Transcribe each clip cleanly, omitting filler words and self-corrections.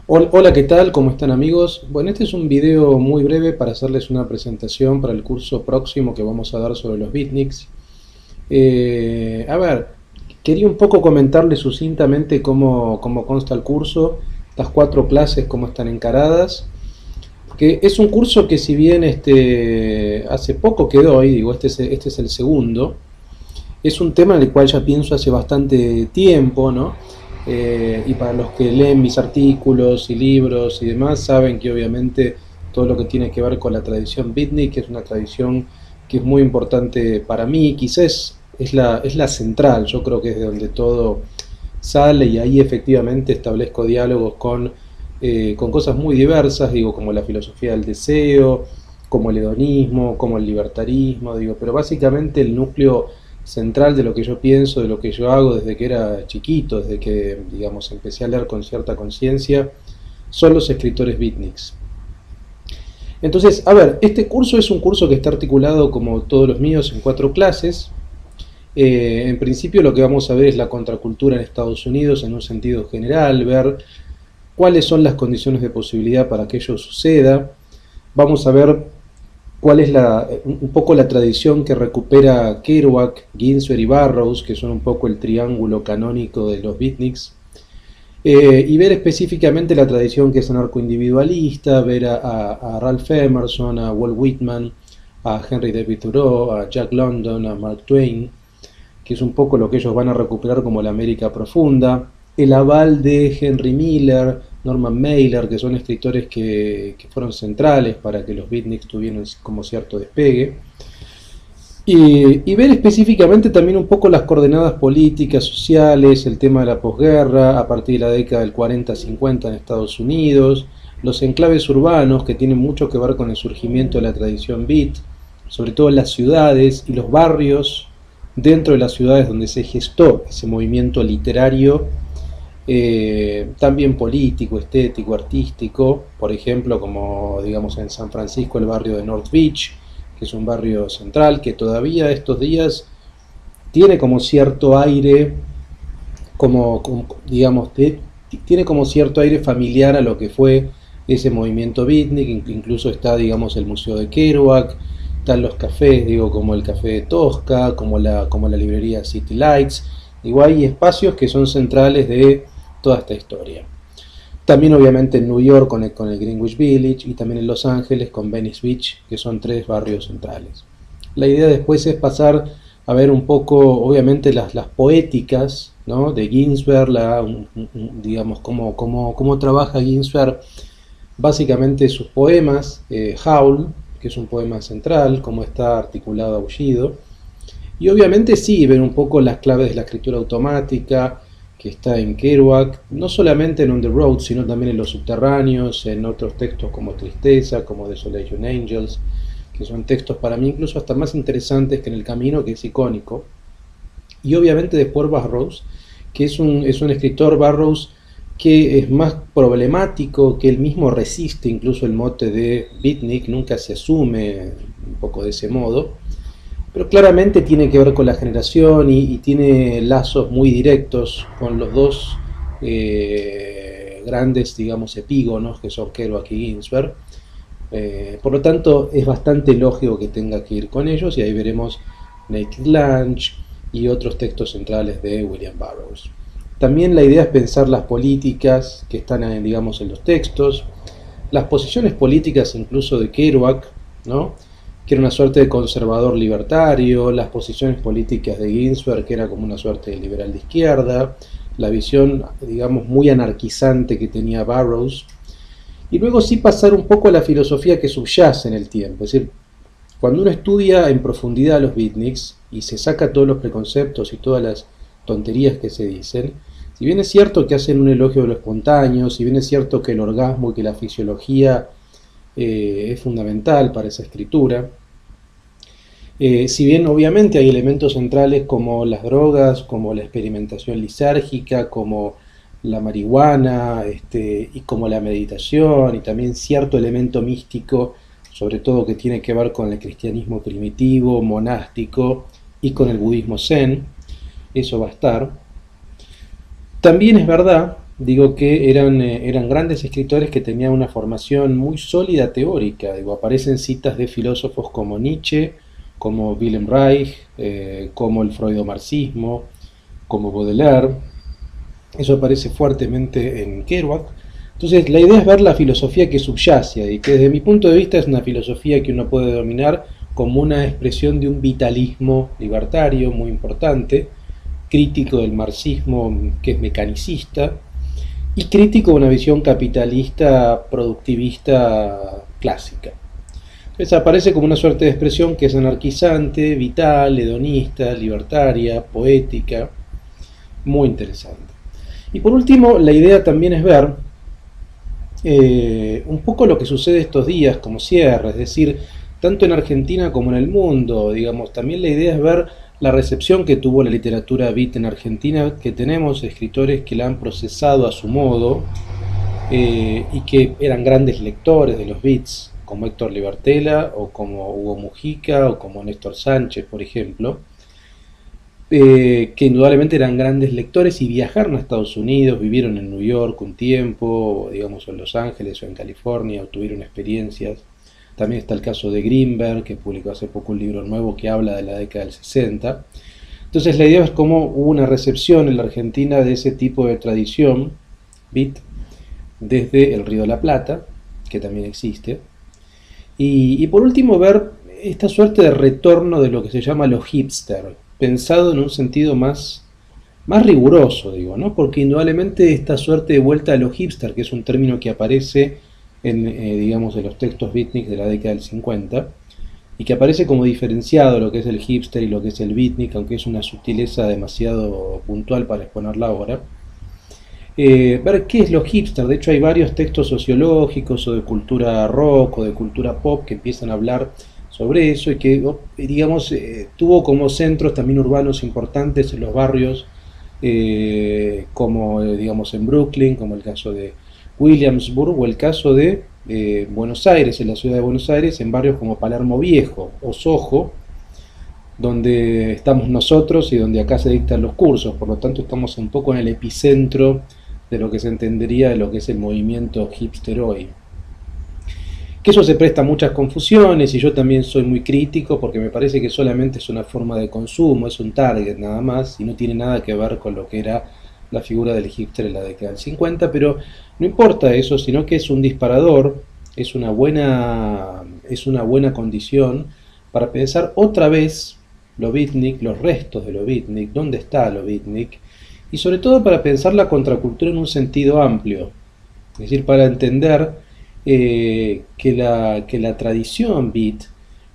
Hola, ¿qué tal? ¿Cómo están amigos? Bueno, este es un video muy breve para hacerles una presentación para el curso próximo que vamos a dar sobre los beatniks. A ver, quería un poco comentarles sucintamente cómo consta el curso, las cuatro clases, cómo están encaradas. Que es un curso que si bien hace poco que doy, digo, este es el segundo, es un tema en el cual ya pienso hace bastante tiempo, ¿no? Y para los que leen mis artículos y libros y demás, saben que obviamente todo lo que tiene que ver con la tradición beatnik, que es una tradición que es muy importante para mí, quizás es la central, yo creo que es de donde todo sale y ahí efectivamente establezco diálogos con cosas muy diversas, digo, como la filosofía del deseo, como el hedonismo, como el libertarismo, digo, pero básicamente el núcleo central de lo que yo pienso, de lo que yo hago desde que era chiquito, desde que, digamos, empecé a leer con cierta conciencia, son los escritores beatniks. Entonces, a ver, este curso es un curso que está articulado, como todos los míos, en cuatro clases. En principio lo que vamos a ver es la contracultura en Estados Unidos en un sentido general, ver cuáles son las condiciones de posibilidad para que ello suceda. Vamos a ver cuál es un poco la tradición que recupera Kerouac, Ginsberg y Burroughs, que son un poco el triángulo canónico de los beatniks, y ver específicamente la tradición que es anarcoindividualista, ver a Ralph Emerson, a Walt Whitman, a Henry David Thoreau, a Jack London, a Mark Twain, que es un poco lo que ellos van a recuperar como la América profunda, el aval de Henry Miller, Norman Mailer, que son escritores que fueron centrales para que los beatniks tuvieran como cierto despegue, y ver específicamente también un poco las coordenadas políticas, sociales, el tema de la posguerra, a partir de la década del 40-50 en Estados Unidos, los enclaves urbanos que tienen mucho que ver con el surgimiento de la tradición beat, sobre todo en las ciudades y los barrios dentro de las ciudades donde se gestó ese movimiento literario, también político, estético, artístico, por ejemplo, como digamos en San Francisco el barrio de North Beach, que es un barrio central que todavía estos días tiene como cierto aire, digamos, tiene como cierto aire familiar a lo que fue ese movimiento beatnik, incluso está, digamos, el Museo de Kerouac, están los cafés, digo, como el Café de Tosca, como la librería City Lights, digo, hay espacios que son centrales de toda esta historia. También obviamente en New York con el Greenwich Village y también en Los Ángeles con Venice Beach, que son tres barrios centrales. La idea después es pasar a ver un poco, obviamente, las poéticas, ¿no? De Ginsberg, digamos, cómo trabaja Ginsberg, básicamente sus poemas, Howl, que es un poema central, cómo está articulado Aullido, y obviamente sí, ver un poco las claves de la escritura automática, que está en Kerouac, no solamente en On the Road, sino también en Los Subterráneos, en otros textos como Tristeza, como Desolation Angels, que son textos para mí incluso hasta más interesantes que en El Camino, que es icónico. Y obviamente después Burroughs, que es un escritor Burroughs que es más problemático, que él mismo resiste incluso el mote de beatnik, nunca se asume un poco de ese modo, pero claramente tiene que ver con la generación y tiene lazos muy directos con los dos grandes, digamos, epígonos que son Kerouac y Ginsberg. Por lo tanto, es bastante lógico que tenga que ir con ellos y ahí veremos Naked Lunch y otros textos centrales de William Burroughs. También la idea es pensar las políticas que están, digamos, en los textos, las posiciones políticas incluso de Kerouac, ¿no? Que era una suerte de conservador libertario, las posiciones políticas de Ginsberg, que era como una suerte de liberal de izquierda, la visión, digamos, muy anarquizante que tenía Burroughs, y luego sí pasar un poco a la filosofía que subyace en el tiempo. Es decir, cuando uno estudia en profundidad los beatniks y se saca todos los preconceptos y todas las tonterías que se dicen, si bien es cierto que hacen un elogio de lo espontáneo, si bien es cierto que el orgasmo y que la fisiología es fundamental para esa escritura, si bien obviamente hay elementos centrales como las drogas, como la experimentación lisérgica, como la marihuana, y como la meditación, y también cierto elemento místico, sobre todo que tiene que ver con el cristianismo primitivo, monástico, y con el budismo zen, eso va a estar. También es verdad digo que eran grandes escritores que tenían una formación muy sólida teórica. Digo, aparecen citas de filósofos como Nietzsche, como Wilhelm Reich, como el freudomarxismo, como Baudelaire. Eso aparece fuertemente en Kerouac. Entonces, la idea es ver la filosofía que subyace y que desde mi punto de vista es una filosofía que uno puede dominar como una expresión de un vitalismo libertario muy importante, crítico del marxismo que es mecanicista y crítico de una visión capitalista productivista clásica. Entonces aparece como una suerte de expresión que es anarquizante, vital, hedonista, libertaria, poética, muy interesante. Y por último, la idea también es ver un poco lo que sucede estos días como cierre, es decir, tanto en Argentina como en el mundo, digamos, también la idea es ver la recepción que tuvo la literatura beat en Argentina, que tenemos escritores que la han procesado a su modo y que eran grandes lectores de los beats, como Héctor Libertela o como Hugo Mujica o como Néstor Sánchez, por ejemplo, que indudablemente eran grandes lectores y viajaron a Estados Unidos, vivieron en New York un tiempo, digamos, o en Los Ángeles o en California, o tuvieron experiencias. También está el caso de Greenberg, que publicó hace poco un libro nuevo que habla de la década del 60. Entonces la idea es cómo hubo una recepción en la Argentina de ese tipo de tradición, beat, desde el Río de la Plata, que también existe. Y por último ver esta suerte de retorno de lo que se llama lo hipster, pensado en un sentido más riguroso, digo, ¿no? Porque indudablemente esta suerte de vuelta a lo hipster, que es un término que aparece en, digamos, en los textos beatniks de la década del 50, y que aparece como diferenciado lo que es el hipster y lo que es el beatnik, aunque es una sutileza demasiado puntual para exponerla ahora. Ver qué es lo hipster. De hecho, hay varios textos sociológicos o de cultura rock o de cultura pop que empiezan a hablar sobre eso y que, digamos, tuvo como centros también urbanos importantes en los barrios, como, digamos, en Brooklyn, como el caso de Williamsburg o el caso de Buenos Aires, en la ciudad de Buenos Aires, en barrios como Palermo Viejo o Soho, donde estamos nosotros y donde acá se dictan los cursos. Por lo tanto, estamos un poco en el epicentro de lo que se entendería de lo que es el movimiento hipster hoy. Que eso se presta a muchas confusiones y yo también soy muy crítico porque me parece que solamente es una forma de consumo, es un target nada más y no tiene nada que ver con lo que era la figura del hipster en la década del 50, pero no importa eso, sino que es un disparador, es una buena condición para pensar otra vez lo beatnik, los restos de lo beatnik, dónde está lo beatnik, y sobre todo para pensar la contracultura en un sentido amplio, es decir, para entender que la tradición beat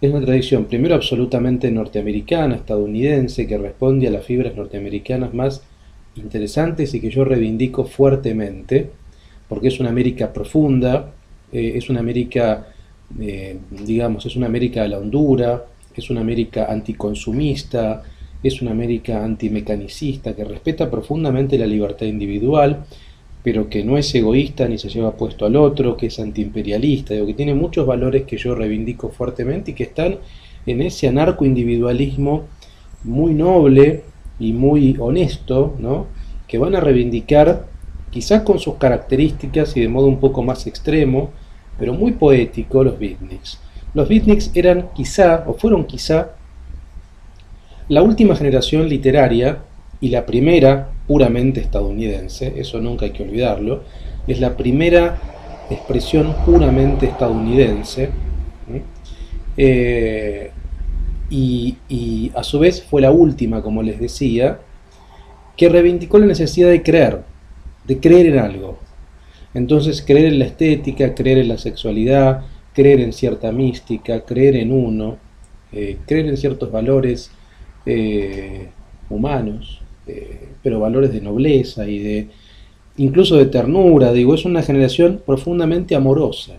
es una tradición primero absolutamente norteamericana, estadounidense, que responde a las fibras norteamericanas más interesantes y que yo reivindico fuertemente, porque es una América profunda, es una América, digamos, es una América de la hondura, es una América anticonsumista, es una América antimecanicista, que respeta profundamente la libertad individual, pero que no es egoísta ni se lleva puesto al otro, que es antiimperialista, digo, que tiene muchos valores que yo reivindico fuertemente y que están en ese anarcoindividualismo muy noble y muy honesto, ¿no? Que van a reivindicar, quizás con sus características y de modo un poco más extremo, pero muy poético, los beatniks. Los beatniks eran quizá, o fueron quizá, la última generación literaria y la primera puramente estadounidense, eso nunca hay que olvidarlo, es la primera expresión puramente estadounidense, y a su vez fue la última, como les decía, que reivindicó la necesidad de creer en algo. Entonces, creer en la estética, creer en la sexualidad, creer en cierta mística, creer en uno, creer en ciertos valores humanos, pero valores de nobleza y de incluso de ternura, digo, es una generación profundamente amorosa.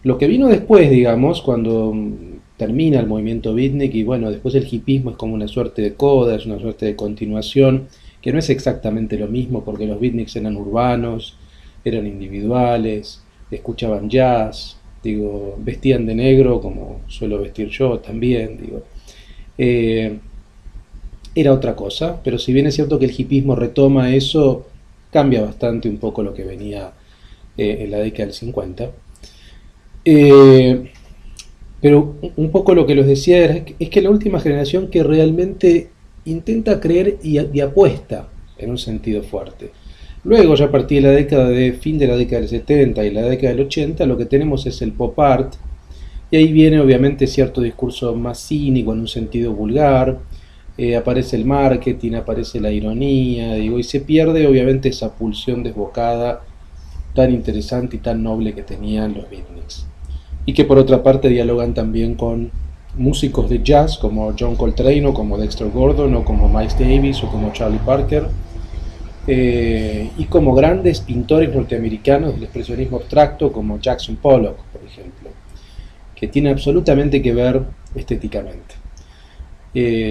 Lo que vino después, digamos, cuando termina el movimiento beatnik y bueno, después el hipismo es como una suerte de coda, es una suerte de continuación, que no es exactamente lo mismo porque los beatniks eran urbanos, eran individuales, escuchaban jazz, digo, vestían de negro como suelo vestir yo también, digo. Era otra cosa, pero si bien es cierto que el hipismo retoma eso, cambia bastante un poco lo que venía en la década del 50. Eh, pero un poco lo que les decía es que la última generación que realmente intenta creer y apuesta en un sentido fuerte. Luego, ya a partir de la década de fin de la década del 70 y la década del 80, lo que tenemos es el pop art, y ahí viene obviamente cierto discurso más cínico en un sentido vulgar, aparece el marketing, aparece la ironía, digo, y se pierde obviamente esa pulsión desbocada tan interesante y tan noble que tenían los beatniks. Y que por otra parte dialogan también con músicos de jazz como John Coltrane o como Dexter Gordon o como Miles Davis o como Charlie Parker, y como grandes pintores norteamericanos del expresionismo abstracto como Jackson Pollock, por ejemplo, que tiene absolutamente que ver estéticamente.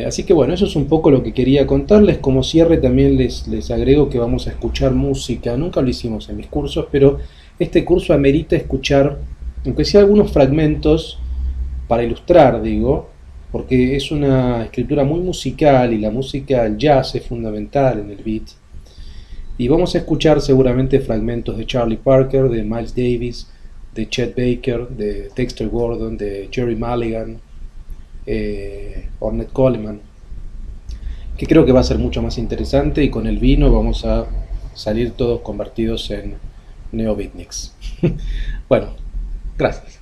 Así que bueno, eso es un poco lo que quería contarles. Como cierre también les agrego que vamos a escuchar música. Nunca lo hicimos en mis cursos, pero este curso amerita escuchar, aunque sea algunos fragmentos, para ilustrar, digo, porque es una escritura muy musical y la música, el jazz es fundamental en el beat. Y vamos a escuchar seguramente fragmentos de Charlie Parker, de Miles Davis, de Chet Baker, de Dexter Gordon, de Jerry Mulligan, Ornette Coleman, que creo que va a ser mucho más interesante, y con el vino vamos a salir todos convertidos en neobeatniks. Bueno, gracias.